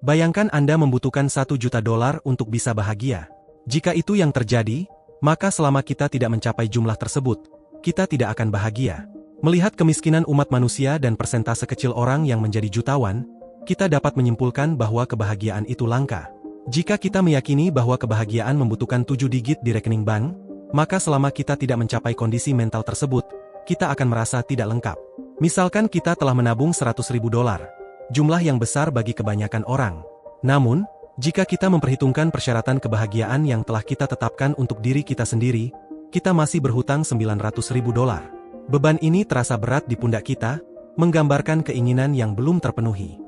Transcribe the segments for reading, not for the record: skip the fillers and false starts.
Bayangkan Anda membutuhkan $1 juta untuk bisa bahagia. Jika itu yang terjadi, maka selama kita tidak mencapai jumlah tersebut, kita tidak akan bahagia. Melihat kemiskinan umat manusia dan persentase kecil orang yang menjadi jutawan, kita dapat menyimpulkan bahwa kebahagiaan itu langka. Jika kita meyakini bahwa kebahagiaan membutuhkan 7 digit di rekening bank, maka selama kita tidak mencapai kondisi mental tersebut, kita akan merasa tidak lengkap. Misalkan kita telah menabung $100.000, jumlah yang besar bagi kebanyakan orang. Namun, jika kita memperhitungkan persyaratan kebahagiaan yang telah kita tetapkan untuk diri kita sendiri, kita masih berhutang $900.000. Beban ini terasa berat di pundak kita, menggambarkan keinginan yang belum terpenuhi.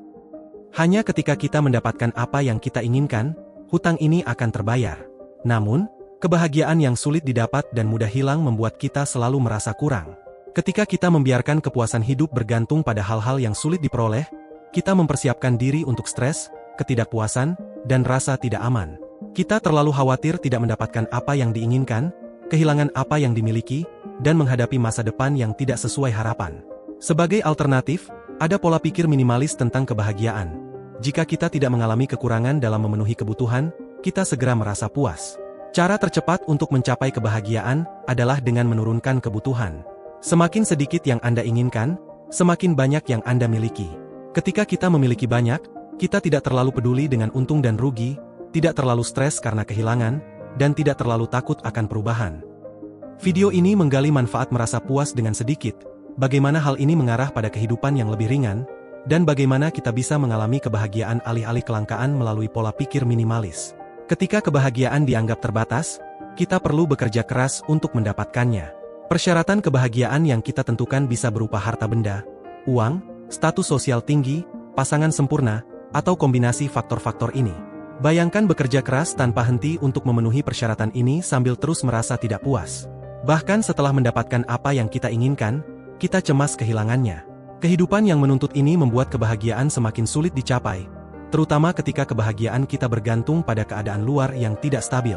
Hanya ketika kita mendapatkan apa yang kita inginkan, hutang ini akan terbayar. Namun, kebahagiaan yang sulit didapat dan mudah hilang membuat kita selalu merasa kurang. Ketika kita membiarkan kepuasan hidup bergantung pada hal-hal yang sulit diperoleh, kita mempersiapkan diri untuk stres, ketidakpuasan, dan rasa tidak aman. Kita terlalu khawatir tidak mendapatkan apa yang diinginkan, kehilangan apa yang dimiliki, dan menghadapi masa depan yang tidak sesuai harapan. Sebagai alternatif, ada pola pikir minimalis tentang kebahagiaan. Jika kita tidak mengalami kekurangan dalam memenuhi kebutuhan, kita segera merasa puas. Cara tercepat untuk mencapai kebahagiaan adalah dengan menurunkan kebutuhan. Semakin sedikit yang Anda inginkan, semakin banyak yang Anda miliki. Ketika kita memiliki banyak, kita tidak terlalu peduli dengan untung dan rugi, tidak terlalu stres karena kehilangan, dan tidak terlalu takut akan perubahan. Video ini menggali manfaat merasa puas dengan sedikit, bagaimana hal ini mengarah pada kehidupan yang lebih ringan, dan bagaimana kita bisa mengalami kebahagiaan alih-alih kelangkaan melalui pola pikir minimalis. Ketika kebahagiaan dianggap terbatas, kita perlu bekerja keras untuk mendapatkannya. Persyaratan kebahagiaan yang kita tentukan bisa berupa harta benda, uang, status sosial tinggi, pasangan sempurna, atau kombinasi faktor-faktor ini. Bayangkan bekerja keras tanpa henti untuk memenuhi persyaratan ini sambil terus merasa tidak puas. Bahkan setelah mendapatkan apa yang kita inginkan, kita cemas kehilangannya. Kehidupan yang menuntut ini membuat kebahagiaan semakin sulit dicapai, terutama ketika kebahagiaan kita bergantung pada keadaan luar yang tidak stabil.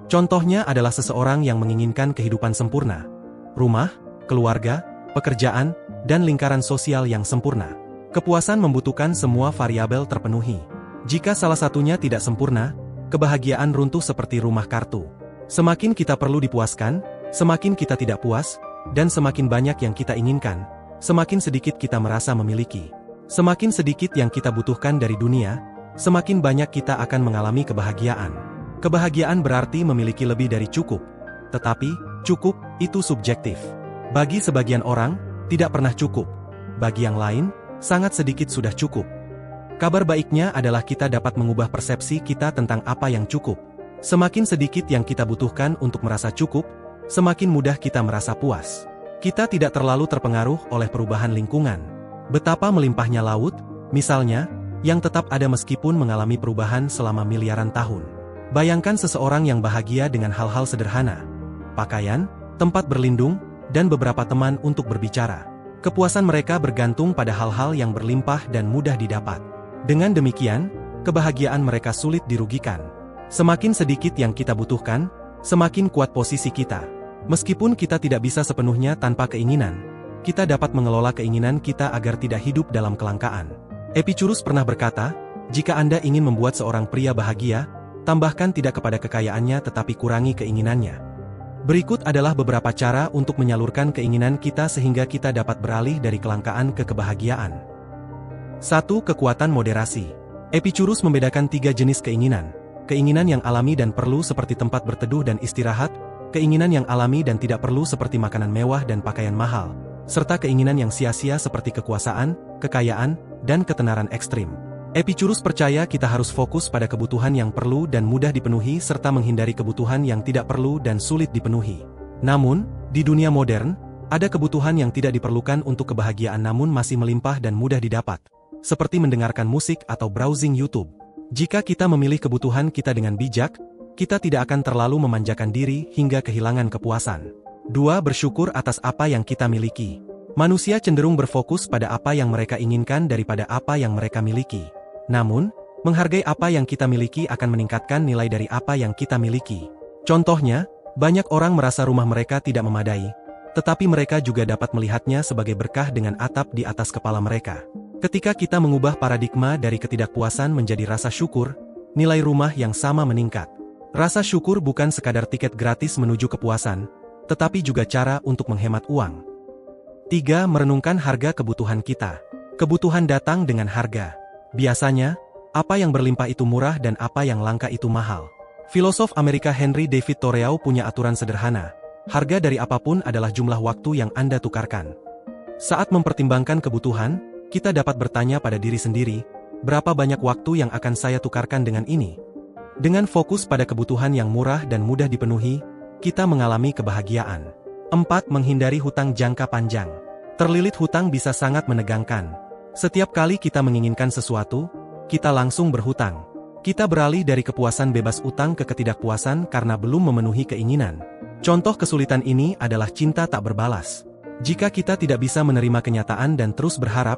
Contohnya adalah seseorang yang menginginkan kehidupan sempurna, rumah, keluarga, pekerjaan, dan lingkaran sosial yang sempurna. Kepuasan membutuhkan semua variabel terpenuhi. Jika salah satunya tidak sempurna, kebahagiaan runtuh seperti rumah kartu. Semakin kita perlu dipuaskan, semakin kita tidak puas, dan semakin banyak yang kita inginkan, semakin sedikit kita merasa memiliki. Semakin sedikit yang kita butuhkan dari dunia, semakin banyak kita akan mengalami kebahagiaan. Kebahagiaan berarti memiliki lebih dari cukup. Tetapi, cukup itu subjektif. Bagi sebagian orang, tidak pernah cukup. Bagi yang lain, sangat sedikit sudah cukup. Kabar baiknya adalah kita dapat mengubah persepsi kita tentang apa yang cukup. Semakin sedikit yang kita butuhkan untuk merasa cukup, semakin mudah kita merasa puas. Kita tidak terlalu terpengaruh oleh perubahan lingkungan. Betapa melimpahnya laut, misalnya, yang tetap ada meskipun mengalami perubahan selama miliaran tahun. Bayangkan seseorang yang bahagia dengan hal-hal sederhana, pakaian, tempat berlindung, dan beberapa teman untuk berbicara. Kepuasan mereka bergantung pada hal-hal yang berlimpah dan mudah didapat. Dengan demikian, kebahagiaan mereka sulit dirugikan. Semakin sedikit yang kita butuhkan, semakin kuat posisi kita. Meskipun kita tidak bisa sepenuhnya tanpa keinginan, kita dapat mengelola keinginan kita agar tidak hidup dalam kelangkaan. Epicurus pernah berkata, jika Anda ingin membuat seorang pria bahagia, tambahkan tidak kepada kekayaannya tetapi kurangi keinginannya. Berikut adalah beberapa cara untuk menyalurkan keinginan kita sehingga kita dapat beralih dari kelangkaan ke kebahagiaan. 1. Kekuatan moderasi. Epicurus membedakan 3 jenis keinginan. Keinginan yang alami dan perlu seperti tempat berteduh dan istirahat, keinginan yang alami dan tidak perlu seperti makanan mewah dan pakaian mahal, serta keinginan yang sia-sia seperti kekuasaan, kekayaan, dan ketenaran ekstrim. Epicurus percaya kita harus fokus pada kebutuhan yang perlu dan mudah dipenuhi serta menghindari kebutuhan yang tidak perlu dan sulit dipenuhi. Namun, di dunia modern, ada kebutuhan yang tidak diperlukan untuk kebahagiaan namun masih melimpah dan mudah didapat, seperti mendengarkan musik atau browsing YouTube. Jika kita memilih kebutuhan kita dengan bijak, kita tidak akan terlalu memanjakan diri hingga kehilangan kepuasan. 2. Bersyukur atas apa yang kita miliki. Manusia cenderung berfokus pada apa yang mereka inginkan daripada apa yang mereka miliki. Namun, menghargai apa yang kita miliki akan meningkatkan nilai dari apa yang kita miliki. Contohnya, banyak orang merasa rumah mereka tidak memadai, tetapi mereka juga dapat melihatnya sebagai berkah dengan atap di atas kepala mereka. Ketika kita mengubah paradigma dari ketidakpuasan menjadi rasa syukur, nilai rumah yang sama meningkat. Rasa syukur bukan sekadar tiket gratis menuju kepuasan, tetapi juga cara untuk menghemat uang. 3. Merenungkan harga kebutuhan kita. Kebutuhan datang dengan harga. Biasanya, apa yang berlimpah itu murah dan apa yang langka itu mahal. Filosof Amerika Henry David Thoreau punya aturan sederhana. Harga dari apapun adalah jumlah waktu yang Anda tukarkan. Saat mempertimbangkan kebutuhan, kita dapat bertanya pada diri sendiri, berapa banyak waktu yang akan saya tukarkan dengan ini? Dengan fokus pada kebutuhan yang murah dan mudah dipenuhi, kita mengalami kebahagiaan. 4. Menghindari hutang jangka panjang. Terlilit hutang bisa sangat menegangkan. Setiap kali kita menginginkan sesuatu, kita langsung berhutang. Kita beralih dari kepuasan bebas utang ke ketidakpuasan karena belum memenuhi keinginan. Contoh kesulitan ini adalah cinta tak berbalas. Jika kita tidak bisa menerima kenyataan dan terus berharap,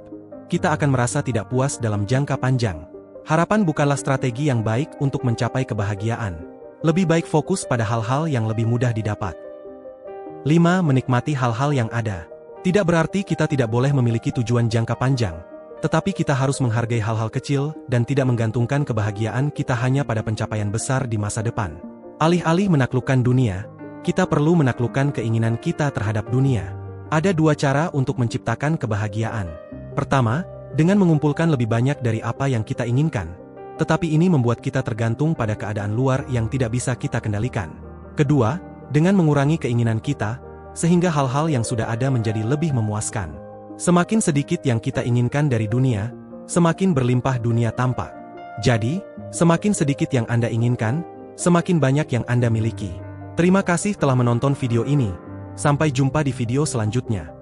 kita akan merasa tidak puas dalam jangka panjang. Harapan bukanlah strategi yang baik untuk mencapai kebahagiaan. Lebih baik fokus pada hal-hal yang lebih mudah didapat. 5. Menikmati hal-hal yang ada. Tidak berarti kita tidak boleh memiliki tujuan jangka panjang, tetapi kita harus menghargai hal-hal kecil dan tidak menggantungkan kebahagiaan kita hanya pada pencapaian besar di masa depan. Alih-alih menaklukkan dunia, kita perlu menaklukkan keinginan kita terhadap dunia. Ada 2 cara untuk menciptakan kebahagiaan. Pertama, dengan mengumpulkan lebih banyak dari apa yang kita inginkan. Tetapi ini membuat kita tergantung pada keadaan luar yang tidak bisa kita kendalikan. Kedua, dengan mengurangi keinginan kita, sehingga hal-hal yang sudah ada menjadi lebih memuaskan. Semakin sedikit yang kita inginkan dari dunia, semakin berlimpah dunia tampak. Jadi, semakin sedikit yang Anda inginkan, semakin banyak yang Anda miliki. Terima kasih telah menonton video ini. Sampai jumpa di video selanjutnya.